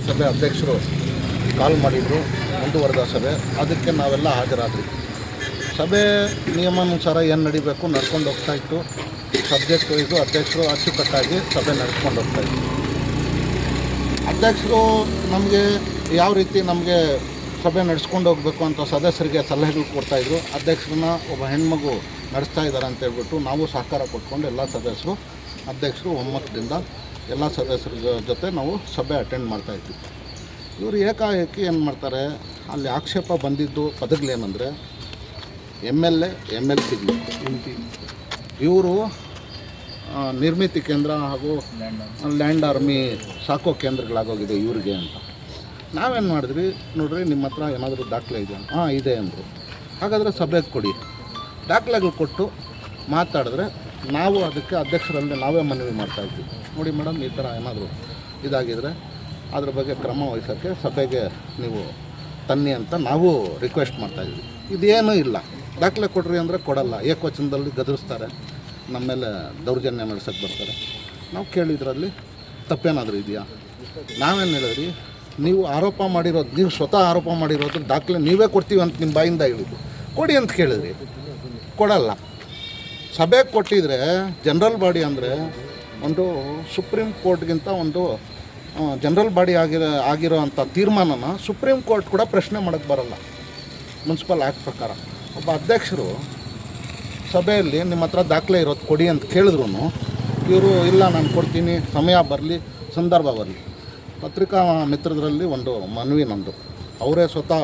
ಸಭೆ ಅಧ್ಯಕ್ಷರು ಕಾಲ್ ಮಾಡಿದರು, ಮುಂದುವರೆದ ಸಭೆ, ಅದಕ್ಕೆ ನಾವೆಲ್ಲ ಹಾಜರಾದ್ವಿ. ಸಭೆ ನಿಯಮಾನುಸಾರ ಏನು ನಡಿಬೇಕು ನಡ್ಕೊಂಡು ಹೋಗ್ತಾಯಿತ್ತು. ಸಬ್ಜೆಕ್ಟ್ ವೈಸು ಅಧ್ಯಕ್ಷರು ಅಚ್ಚುಕಟ್ಟಾಗಿ ಸಭೆ ನಡೆಸ್ಕೊಂಡು ಹೋಗ್ತಾಯಿತ್ತು. ಅಧ್ಯಕ್ಷರು ನಮಗೆ ಯಾವ ರೀತಿ ನಮಗೆ ಸಭೆ ನಡೆಸ್ಕೊಂಡು ಹೋಗಬೇಕು ಅಂತ ಸದಸ್ಯರಿಗೆ ಸಲಹೆಗಳು ಕೊಡ್ತಾಯಿದ್ರು. ಅಧ್ಯಕ್ಷರನ್ನ ಒಬ್ಬ ಹೆಣ್ಮಗು ನಡೆಸ್ತಾ ಇದ್ದಾರೆ ಅಂತ ಹೇಳ್ಬಿಟ್ಟು ನಾವು ಸಹಕಾರ ಕೊಟ್ಕೊಂಡು ಎಲ್ಲ ಸದಸ್ಯರು ಅಧ್ಯಕ್ಷರು ಒಮ್ಮತದಿಂದ ಎಲ್ಲ ಸದಸ್ಯರ ಜೊತೆ ನಾವು ಸಭೆ ಅಟೆಂಡ್ ಮಾಡ್ತಾಯಿದ್ವಿ. ಇವರು ಏಕಾಏಕಿ ಏನು ಮಾಡ್ತಾರೆ, ಅಲ್ಲಿ ಆಕ್ಷೇಪ ಬಂದಿದ್ದು ಪದಗಳೇನೆಂದರೆ MLC ಇವರು ನಿರ್ಮಿತಿ ಕೇಂದ್ರ ಹಾಗೂ ಲ್ಯಾಂಡ್ ಆರ್ಮಿ ಸಾಕೋ ಕೇಂದ್ರಗಳಾಗೋಗಿದೆ ಇವ್ರಿಗೆ ಅಂತ. ನಾವೇನು ಮಾಡಿದ್ವಿ, ನೋಡ್ರಿ ನಿಮ್ಮ ಹತ್ರ ಏನಾದರೂ ದಾಖಲೆ ಇದೆಯಾ? ಇದೆ ಅಂದರು. ಹಾಗಾದರೆ ಸಭೆಗೆ ಕೊಡಿ. ದಾಖಲೆಗಳು ಕೊಟ್ಟು ಮಾತಾಡಿದ್ರೆ ನಾವು ಅದಕ್ಕೆ ಅಧ್ಯಕ್ಷರಲ್ಲಿ ನಾವೇ ಮನವಿ ಮಾಡ್ತಾಯಿದ್ವಿ. ನೋಡಿ ಮೇಡಮ್, ಈ ಥರ ಏನಾದರೂ ಇದಾಗಿದ್ರೆ ಅದ್ರ ಬಗ್ಗೆ ಕ್ರಮ ವಹಿಸೋಕ್ಕೆ ಸಭೆಗೆ ನೀವು ತನ್ನಿ ಅಂತ ನಾವು ರಿಕ್ವೆಸ್ಟ್ ಮಾಡ್ತಾಯಿದ್ವಿ. ಇದೇನೂ ಇಲ್ಲ, ದಾಖಲೆ ಕೊಡ್ರಿ ಅಂದರೆ ಕೊಡಲ್ಲ, ಏಕವಚನದಲ್ಲಿ ಗದರಿಸ್ತಾರೆ, ನಮ್ಮ ಮೇಲೆ ದೌರ್ಜನ್ಯ ನಡೆಸೋಕ್ಕೆ ಬರ್ತಾರೆ. ನಾವು ಕೇಳಿದ್ರಲ್ಲಿ ತಪ್ಪೇನಾದರೂ ಇದೆಯಾ? ನಾವೇನು ಹೇಳಿದ್ರಿ, ನೀವು ಆರೋಪ ಮಾಡಿರೋದು, ನೀವು ಸ್ವತಃ ಆರೋಪ ಮಾಡಿರೋದು ದಾಖಲೆ ನೀವೇ ಕೊಡ್ತೀವಿ ಅಂತ ನಿಮ್ಮ ಬಾಯಿಂದ ಹೇಳಿದ್ದು, ಕೊಡಿ ಅಂತ ಕೇಳಿದ್ರಿ, ಕೊಡಲ್ಲ. ಸಭೆಗೆ ಕೊಟ್ಟಿದ್ರೆ ಜನರಲ್ ಬಾಡಿ ಅಂದರೆ ಒಂದು ಸುಪ್ರೀಂ ಕೋರ್ಟ್ಗಿಂತ ಒಂದು ಜನರಲ್ ಬಾಡಿ ಆಗಿರೋ ಅಂಥ ತೀರ್ಮಾನನ ಸುಪ್ರೀಂ ಕೋರ್ಟ್ ಕೂಡ ಪ್ರಶ್ನೆ ಮಾಡೋಕ್ಕೆ ಬರೋಲ್ಲ ಮುನ್ಸಿಪಲ್ ಆ್ಯಕ್ಟ್ ಪ್ರಕಾರ. ಒಬ್ಬ ಅಧ್ಯಕ್ಷರು ಸಭೆಯಲ್ಲಿ ನಿಮ್ಮ ಹತ್ರ ದಾಖಲೆ ಇರೋದು ಕೊಡಿ ಅಂತ ಕೇಳಿದ್ರು ಇವರು ಇಲ್ಲ ನಾನು ಕೊಡ್ತೀನಿ, ಸಮಯ ಬರಲಿ, ಸಂದರ್ಭ ಬರಲಿ. ಪತ್ರಿಕಾ ಮಿತ್ರರಲ್ಲಿ ಒಂದು ಮನವಿ ನಂದು, ಅವರೇ ಸ್ವತಃ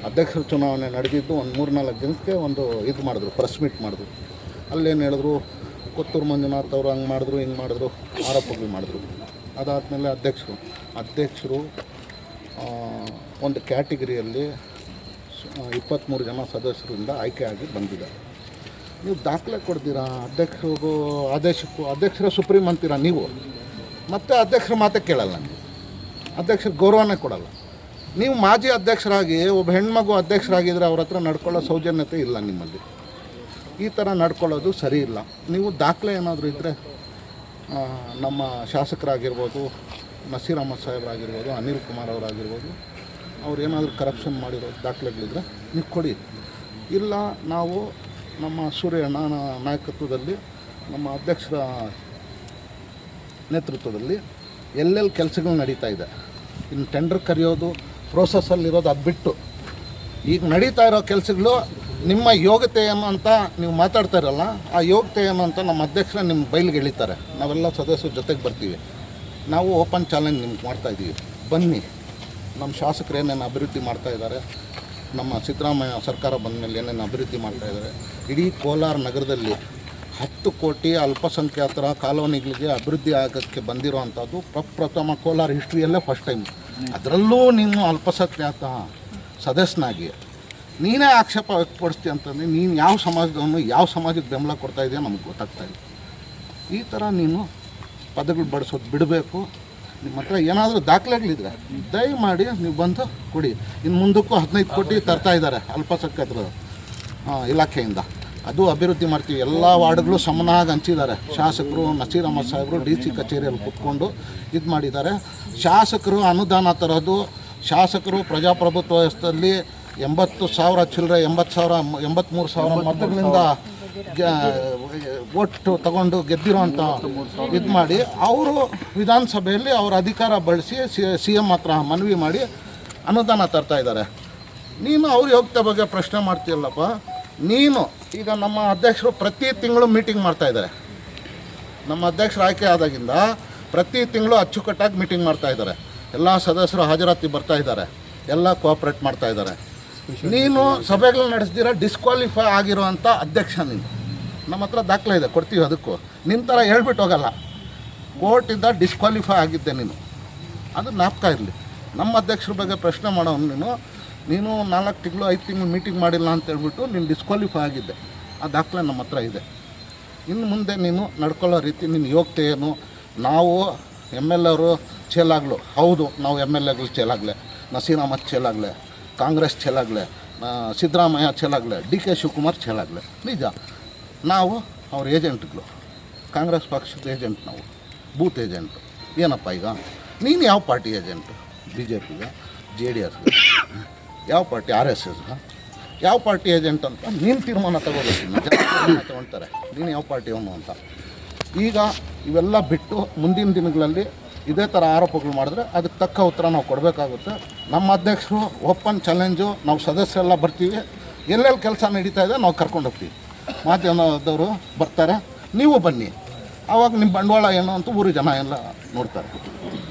ಅಧ್ಯಕ್ಷರ ಚುನಾವಣೆ ನಡೆದಿದ್ದು ಒಂದು 3-4 ದಿನಕ್ಕೆ ಒಂದು ಇದು ಮಾಡಿದ್ರು, ಪ್ರೆಸ್ ಮೀಟ್ ಮಾಡಿದ್ರು. ಅಲ್ಲೇನು ಹೇಳಿದ್ರು, ಕೊತ್ತೂರು ಮಂಜುನಾಥ್ ಅವರು ಹಂಗೆ ಮಾಡಿದ್ರು ಹಿಂಗೆ ಮಾಡಿದ್ರು ಆರೋಪಗಳು ಮಾಡಿದ್ರು. ಅದಾದಮೇಲೆ ಅಧ್ಯಕ್ಷರು ಒಂದು ಕ್ಯಾಟಗಿರಿಯಲ್ಲಿ 23 ಜನ ಸದಸ್ಯರಿಂದ ಆಯ್ಕೆಯಾಗಿ ಬಂದಿದ್ದಾರೆ. ನೀವು ದಾಖಲೆ ಕೊಡ್ತೀರಾ, ಅಧ್ಯಕ್ಷರ ಸುಪ್ರೀಂ ಅಂತೀರಾ ನೀವು, ಮತ್ತು ಅಧ್ಯಕ್ಷರ ಮಾತೇ ಕೇಳಲ್ಲ, ನೀವು ಅಧ್ಯಕ್ಷರ ಗೌರವನೇ ಕೊಡಲ್ಲ. ನೀವು ಮಾಜಿ ಅಧ್ಯಕ್ಷರಾಗಿ ಒಬ್ಬ ಹೆಣ್ಮಗು ಅಧ್ಯಕ್ಷರಾಗಿದ್ದರೆ ಅವ್ರ ಹತ್ರ ನಡ್ಕೊಳ್ಳೋ ಸೌಜನ್ಯತೆ ಇಲ್ಲ ನಿಮ್ಮಲ್ಲಿ. ಈ ಥರ ನಡ್ಕೊಳ್ಳೋದು ಸರಿ ಇಲ್ಲ. ನೀವು ದಾಖಲೆ ಏನಾದರೂ ಇದ್ದರೆ ನಮ್ಮ ಶಾಸಕರಾಗಿರ್ಬೋದು, ನಸೀರ್ ಅಹಮದ್ ಸಾಹೇಬರಾಗಿರ್ಬೋದು, ಅನಿಲ್ ಕುಮಾರ್ ಅವರಾಗಿರ್ಬೋದು, ಅವ್ರು ಏನಾದರೂ ಕರಪ್ಷನ್ ಮಾಡಿರೋ ದಾಖಲೆಗಳಿದ್ರೆ ನೀವು ಕೊಡಿ. ಇಲ್ಲ, ನಾವು ನಮ್ಮ ಸೂರ್ಯಣ್ಣ ನಾಯಕತ್ವದಲ್ಲಿ, ನಮ್ಮ ಅಧ್ಯಕ್ಷರ ನೇತೃತ್ವದಲ್ಲಿ ಎಲ್ಲೆಲ್ಲಿ ಕೆಲಸಗಳು ನಡೀತಾ ಇದೆ, ಇನ್ನು ಟೆಂಡರ್ ಕರೆಯೋದು ಪ್ರೋಸೆಸ್ಸಲ್ಲಿರೋದು ಅದು ಬಿಟ್ಟು ಈಗ ನಡೀತಾ ಇರೋ ಕೆಲಸಗಳು ನಿಮ್ಮ ಯೋಗ್ಯತೆ ಏನು ಅಂತ ನೀವು ಮಾತಾಡ್ತಾ ಇರಲ್ಲ, ಆ ಯೋಗ್ಯತೆ ಏನು ಅಂತ ನಮ್ಮ ಅಧ್ಯಕ್ಷರ ನಿಮ್ಮ ಬಯಲಿಗೆ ಎಳಿತಾರೆ. ನಾವೆಲ್ಲ ಸದಸ್ಯರ ಜೊತೆಗೆ ಬರ್ತೀವಿ, ನಾವು ಓಪನ್ ಚಾಲೆಂಜ್ ನಿಮ್ಗೆ ಮಾಡ್ತಾಯಿದ್ದೀವಿ, ಬನ್ನಿ. ನಮ್ಮ ಶಾಸಕರು ಏನೇನು ಅಭಿವೃದ್ಧಿ ಮಾಡ್ತಾಯಿದ್ದಾರೆ, ನಮ್ಮ ಸಿದ್ದರಾಮಯ್ಯ ಸರ್ಕಾರ ಬಂದ ಮೇಲೆ ಏನೇನು ಅಭಿವೃದ್ಧಿ ಮಾಡ್ತಾಯಿದ್ದಾರೆ, ಇಡೀ ಕೋಲಾರ ನಗರದಲ್ಲಿ 10 ಕೋಟಿ ಅಲ್ಪಸಂಖ್ಯಾತರ ಕಾಲೋನಿಗಳಿಗೆ ಅಭಿವೃದ್ಧಿ ಆಗೋಕ್ಕೆ ಬಂದಿರೋ ಅಂಥದ್ದು ಪ್ರಪ್ರಥಮ ಕೋಲಾರ ಹಿಸ್ಟ್ರಿಯಲ್ಲೇ ಫಸ್ಟ್ ಟೈಮ್. ಅದರಲ್ಲೂ ನೀನು ಅಲ್ಪಸಂಖ್ಯಾತ ಸದಸ್ಯನಾಗಿ ನೀನೇ ಆಕ್ಷೇಪ ವ್ಯಕ್ತಪಡಿಸ್ತೀಯ ಅಂತಂದರೆ ನೀನು ಯಾವ ಸಮಾಜದವನು, ಯಾವ ಸಮಾಜಕ್ಕೆ ಬೆಂಬಲ ಕೊಡ್ತಾ ಇದೆಯೋ ನಮಗೆ ಗೊತ್ತಾಗ್ತಾಯಿಲ್ಲ. ಈ ಥರ ನೀನು ಪದಗಳು ಬಳಸೋದು ಬಿಡಬೇಕು. ನಿಮ್ಮ ಹತ್ರ ಏನಾದರೂ ದಾಖಲೆಗಳಿದ್ರೆ ದಯಮಾಡಿ ನೀವು ಬಂದು ಕೊಡಿ. ಇನ್ನು ಮುಂದಕ್ಕೂ 15 ಕೋಟಿ ತರ್ತಾ ಇದ್ದಾರೆ ಅಲ್ಪಸಂಖ್ಯಾತರ ಇಲಾಖೆಯಿಂದ, ಅದು ಅಭಿವೃದ್ಧಿ ಮಾಡ್ತೀವಿ. ಎಲ್ಲ ವಾರ್ಡ್ಗಳು ಸಮನಾಗಿ ಹಂಚಿದ್ದಾರೆ. ಶಾಸಕರು ನಸೀರ್ ಅಹಮದ್ ಸಾಹೇಬರು DC ಕಚೇರಿಯಲ್ಲಿ ಕೂತ್ಕೊಂಡು ಇದು ಮಾಡಿದ್ದಾರೆ. ಶಾಸಕರು ಅನುದಾನ ತರೋದು, ಶಾಸಕರು ಪ್ರಜಾಪ್ರಭುತ್ವ ವ್ಯವಸ್ಥೆಯಲ್ಲಿ 80,000 ಚಿಲ್ಲರೆ 83,000 ಮತಗಳಿಂದ ಓಟು ತಗೊಂಡು ಗೆದ್ದಿರೋಂಥ ಇದು ಮಾಡಿ ಅವರು ವಿಧಾನಸಭೆಯಲ್ಲಿ ಅವರ ಅಧಿಕಾರ ಬಳಸಿ CM ಹತ್ರ ಮನವಿ ಮಾಡಿ ಅನುದಾನ ತರ್ತಾ ಇದ್ದಾರೆ. ನೀನು ಅವ್ರ ಯೋಗ್ಯತೆ ಬಗ್ಗೆ ಪ್ರಶ್ನೆ ಮಾಡ್ತೀಯಲ್ಲಪ್ಪ. ನೀನು ಈಗ ನಮ್ಮ ಅಧ್ಯಕ್ಷರು ಪ್ರತಿ ತಿಂಗಳು ಮೀಟಿಂಗ್ ಮಾಡ್ತಾಯಿದ್ದಾರೆ. ನಮ್ಮ ಅಧ್ಯಕ್ಷರು ಆಯ್ಕೆ ಆದಾಗಿಂದ ಪ್ರತಿ ತಿಂಗಳು ಅಚ್ಚುಕಟ್ಟಾಗಿ ಮೀಟಿಂಗ್ ಮಾಡ್ತಾಯಿದ್ದಾರೆ. ಎಲ್ಲ ಸದಸ್ಯರು ಹಾಜರಾತಿ ಬರ್ತಾಯಿದ್ದಾರೆ, ಎಲ್ಲ ಕೋಆಪ್ರೇಟ್ ಮಾಡ್ತಾಯಿದ್ದಾರೆ. ನೀನು ಸಭೆಗಳು ನಡೆಸ್ದಿರ ಡಿಸ್ಕ್ವಾಲಿಫೈ ಆಗಿರೋವಂಥ ಅಧ್ಯಕ್ಷ ನೀನು. ನಮ್ಮ ಹತ್ರ ದಾಖಲೆ ಇದೆ, ಕೊಡ್ತೀವಿ. ಅದಕ್ಕೂ ನಿನ್ನ ಥರ ಹೇಳ್ಬಿಟ್ಟು ಹೋಗಲ್ಲ. ಕೋರ್ಟಿಂದ ಡಿಸ್ಕ್ವಾಲಿಫೈ ಆಗಿದ್ದೆ ನೀನು, ಅದು ಜ್ಞಾಪಕ ಇರಲಿ. ನಮ್ಮ ಅಧ್ಯಕ್ಷರ ಬಗ್ಗೆ ಪ್ರಶ್ನೆ ಮಾಡೋನು ನೀನು 4 ತಿಂಗಳು 5 ತಿಂಗಳು ಮೀಟಿಂಗ್ ಮಾಡಿಲ್ಲ ಅಂತ ಹೇಳ್ಬಿಟ್ಟು ನೀನು ಡಿಸ್ಕ್ವಾಲಿಫೈ ಆಗಿದ್ದೆ. ಆ ದಾಖಲೆ ನಮ್ಮ ಹತ್ರ ಇದೆ. ಇನ್ನು ಮುಂದೆ ನೀನು ನಡ್ಕೊಳ್ಳೋ ರೀತಿ ನಿನ್ನ ಯೋಗ್ಯತೆ ಏನು? ನಾವು MLA ಅವರು ಚೇಲಾಗ್ಲು, ಹೌದು, ನಾವು MLAಗಳು ಚೇಲಾಗಲೆ, ನಸೀರ್ ಅಹಮದ್ ಚೇಲಾಗಲೆ, ಕಾಂಗ್ರೆಸ್ ಚೇಲಾಗಲೆ, ಸಿದ್ದರಾಮಯ್ಯ ಚೇಲಾಗಲೆ, DK ಶಿವಕುಮಾರ್ ಚೇಲಾಗಲೆ, ನಿಜ. ನಾವು ಅವ್ರ ಏಜೆಂಟ್ಗಳು, ಕಾಂಗ್ರೆಸ್ ಪಕ್ಷದ ಏಜೆಂಟ್, ನಾವು ಬೂತ್ ಏಜೆಂಟು. ಏನಪ್ಪ ಈಗ ನೀನು ಯಾವ ಪಾರ್ಟಿ ಏಜೆಂಟು? BJPಗ, JDSಗೆ, ಯಾವ ಪಾರ್ಟಿ RSSಗ, ಯಾವ ಪಾರ್ಟಿ ಏಜೆಂಟ್ ಅಂತ ನೀನು ತೀರ್ಮಾನ ತಗೋಬೇಕು. ಜನ ತಗೊಳ್ತಾರೆ ನೀನು ಯಾವ ಪಾರ್ಟಿಯವನು ಅಂತ. ಈಗ ಇವೆಲ್ಲ ಬಿಟ್ಟು ಮುಂದಿನ ದಿನಗಳಲ್ಲಿ ಇದೇ ಥರ ಆರೋಪಗಳು ಮಾಡಿದ್ರೆ ಅದಕ್ಕೆ ತಕ್ಕ ಉತ್ತರ ನಾವು ಕೊಡಬೇಕಾಗುತ್ತೆ. ನಮ್ಮ ಅಧ್ಯಕ್ಷರು ಓಪನ್ ಚಾಲೆಂಜು, ನಾವು ಸದಸ್ಯರೆಲ್ಲ ಬರ್ತೀವಿ, ಎಲ್ಲೆಲ್ಲಿ ಕೆಲಸ ನಡೀತಾ ಇದೆ ನಾವು ಕರ್ಕೊಂಡು ಹೋಗ್ತೀವಿ. ಮಾಧ್ಯಮದವರು ಬರ್ತಾರೆ, ನೀವು ಬನ್ನಿ, ಆವಾಗ ನಿಮ್ಮ ಬಂಡವಾಳ ಏನು ಅಂತ ಊರು ಜನ ಎಲ್ಲ ನೋಡ್ತಾರೆ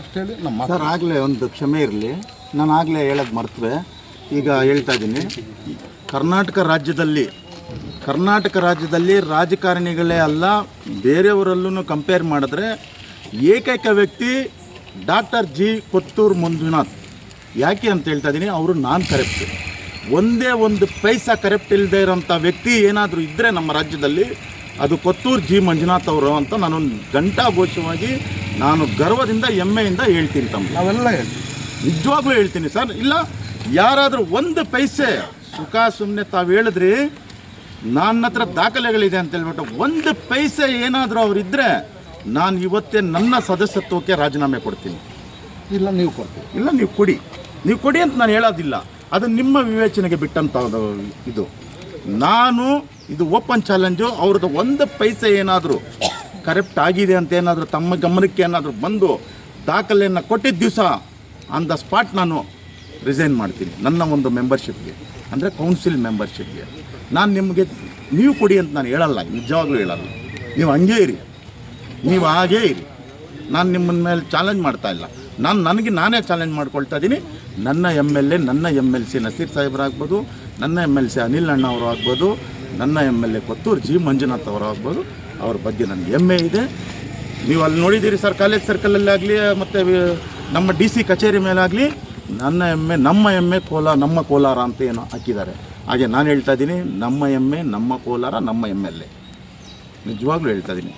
ಅಷ್ಟೇಳಿ ನಮ್ಮ ಸರ್. ಆಗಲೇ ಒಂದು ಕ್ಷಮೆ ಇರಲಿ, ನಾನು ಆಗಲೇ ಹೇಳೋದು ಮರ್ತವೆ, ಈಗ ಹೇಳ್ತಾ ಇದ್ದೀನಿ. ಕರ್ನಾಟಕ ರಾಜ್ಯದಲ್ಲಿ ರಾಜಕಾರಣಿಗಳೇ ಅಲ್ಲ, ಬೇರೆಯವರಲ್ಲೂ ಕಂಪೇರ್ ಮಾಡಿದ್ರೆ ಏಕೈಕ ವ್ಯಕ್ತಿ ಡಾಕ್ಟರ್ G. ಕೊತ್ತೂರು ಮಂಜುನಾಥ್. ಯಾಕೆ ಅಂತ ಹೇಳ್ತಾ ಇದ್ದೀನಿ, ಅವರು ನಾನ್ ಕರಪ್ಟ್, ಒಂದೇ ಒಂದು ಪೈಸಾ ಕರಪ್ಟ್ ಇಲ್ಲದೆ ಇರೋಂಥ ವ್ಯಕ್ತಿ ಏನಾದರೂ ಇದ್ದರೆ ನಮ್ಮ ರಾಜ್ಯದಲ್ಲಿ ಅದು ಕೊತ್ತೂರು G. ಮಂಜುನಾಥ್ ಅವರು ಅಂತ ನಾನೊಂದು ಘಂಟಾಘೋಷವಾಗಿ ನಾನು ಗರ್ವದಿಂದ ಹೆಮ್ಮೆಯಿಂದ ಹೇಳ್ತೀನಿ. ನಾವೆಲ್ಲ ಹೇಳ್ತೀವಿ, ನಿಜವಾಗ್ಲೂ ಹೇಳ್ತೀನಿ ಸರ್. ಇಲ್ಲ ಯಾರಾದರೂ ಒಂದು ಪೈಸೆ ಸುಖ ಸುಮ್ಮನೆ ತಾವು ಹೇಳಿದ್ರಿ, ನನ್ನ ಹತ್ರ ದಾಖಲೆಗಳಿದೆ ಅಂತ ಹೇಳ್ಬಿಟ್ಟು ಒಂದು ಪೈಸೆ ಏನಾದರೂ ಅವರಿದ್ದರೆ ನಾನು ಇವತ್ತೇ ನನ್ನ ಸದಸ್ಯತ್ವಕ್ಕೆ ರಾಜೀನಾಮೆ ಕೊಡ್ತೀನಿ. ಇಲ್ಲ ನೀವು ಕೊಡ್ತೀವಿ, ಇಲ್ಲ ನೀವು ಕೊಡಿ ಅಂತ ನಾನು ಹೇಳೋದಿಲ್ಲ, ಅದು ನಿಮ್ಮ ವಿವೇಚನೆಗೆ ಬಿಟ್ಟಂಥ ಇದು. ನಾನು ಇದು ಓಪನ್ ಚಾಲೆಂಜು. ಅವ್ರದ್ದು ಒಂದು ಪೈಸೆ ಏನಾದರೂ ಕರೆಕ್ಟ್ ಆಗಿದೆ ಅಂತ ಏನಾದರೂ ತಮ್ಮ ಗಮನಕ್ಕೆ ಏನಾದರೂ ಬಂದು ದಾಖಲೆಯನ್ನು ಕೊಟ್ಟಿದ್ದ ದಿವಸ ಆನ್ ದ ಸ್ಪಾಟ್ ನಾನು ರಿಸೈನ್ ಮಾಡ್ತೀನಿ ನನ್ನ ಒಂದು ಮೆಂಬರ್ಶಿಪ್ಗೆ, ಅಂದರೆ ಕೌನ್ಸಿಲ್ ಮೆಂಬರ್ಶಿಪ್ಗೆ. ನಾನು ನಿಮಗೆ ನೀವು ಕೊಡಿ ಅಂತ ನಾನು ಹೇಳಲ್ಲ, ನಿಜವಾಗ್ಲೂ ಹೇಳಲ್ಲ. ನೀವು ಹಂಗೇ ಇರಿ, ನೀವು ಹಾಗೇ ಇರಿ. ನಾನು ನಿಮ್ಮನ್ನ ಮೇಲೆ ಚಾಲೆಂಜ್ ಮಾಡ್ತಾ ಇಲ್ಲ, ನಾನೇ ಚಾಲೆಂಜ್ ಮಾಡ್ಕೊಳ್ತಾ ಇದ್ದೀನಿ. ನನ್ನ MLA, ನನ್ನ MLC ನಸೀರ್ ಸಾಹೇಬರಾಗ್ಬೋದು, ನನ್ನ MLC ಅನಿಲ್ ಅಣ್ಣ ಅವರು ಆಗ್ಬೋದು, ನನ್ನ MLA ಕೊತ್ತೂರು G. ಮಂಜುನಾಥ್ ಅವರು ಆಗ್ಬೋದು. ಅವ್ರ ಬಗ್ಗೆ ನನಗೆ ಹೆಮ್ಮೆ ಇದೆ. ನೀವು ಅಲ್ಲಿ ನೋಡಿದ್ದೀರಿ ಸರ್, ಕಾಲೇಜ್ ಸರ್ಕಲಲ್ಲಿ ಆಗಲಿ ಮತ್ತು ನಮ್ಮ DC ಕಚೇರಿ ಮೇಲಾಗಲಿ ನನ್ನ ಹೆಮ್ಮೆ, ನಮ್ಮ ಕೋಲಾರ ಅಂತ ಏನೋ ಹಾಕಿದ್ದಾರೆ. ಹಾಗೆ ನಾನು ಹೇಳ್ತಾ ಇದ್ದೀನಿ, ನಮ್ಮ ಹೆಮ್ಮೆ, ನಮ್ಮ ಕೋಲಾರ, ನಮ್ಮ MLA. ನಿಜವಾಗ್ಲೂ ಹೇಳ್ತಾ ಇದ್ದೀನಿ.